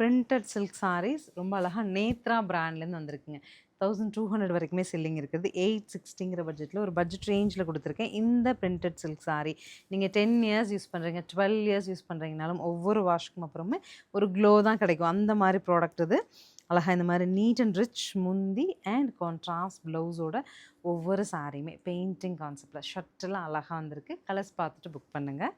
Printed silk sarees ரொம்ப அழகா நேத்ரா பிராண்ட்லேருந்து வந்திருக்குங்க. 1200 வரைக்குமே செல்லிங் இருக்குது. 860ங்கிற பட்ஜெட்டில் ஒரு பட்ஜெட் ரேஞ்சில் கொடுத்துருக்கேன். இந்த பிரிண்டட் சில்க் saree நீங்கள் 10 இயர்ஸ் யூஸ் பண்ணுறீங்க, 12 இயர்ஸ் யூஸ் பண்ணுறீங்கனாலும் ஒவ்வொரு வாஷ்க்கும் அப்புறமே ஒரு க்ளோ தான் கிடைக்கும். அந்த மாதிரி ப்ராடக்ட் இது. அழகாக இந்த மாதிரி நீட் அண்ட் ரிச் முந்தி அண்ட் கான்ட்ராஸ்ட் ப்ளவுஸோட ஒவ்வொரு சாரியுமே பெயிண்டிங் கான்செப்டில் ஷர்ட்டெல்லாம் அழகாக வந்திருக்கு. கலர்ஸ் பார்த்துட்டு புக் பண்ணுங்கள்.